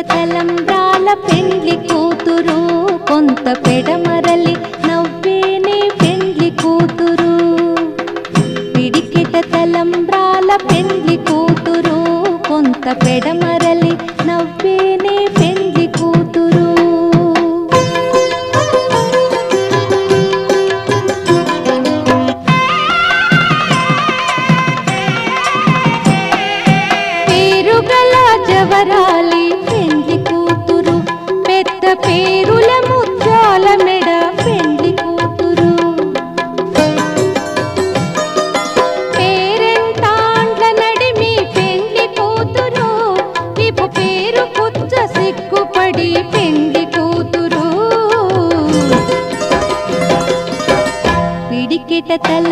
తలంబ్రాల పెండ్లి కూతురు కొంత పెడమరలి నవ్వేనే పెండ్లి కూతురు పిడికిట తలంబ్రాల పెండ్లి కూతురు కొంత పెడమరలి నవ్వేనే పెండ్లి కూతురు పేరుగల జవరాలి పెండ్లి కూతురు పెద్ద పేరుల ముత్యాల మెడ పెండ్లి కూతురు పేరెంటాండ్ల నడిమి పెండ్లి కూతురు విపు పేరు పుచ్చ సిగ్గుపడి పెండ్లి కూతురు పిడికిట తల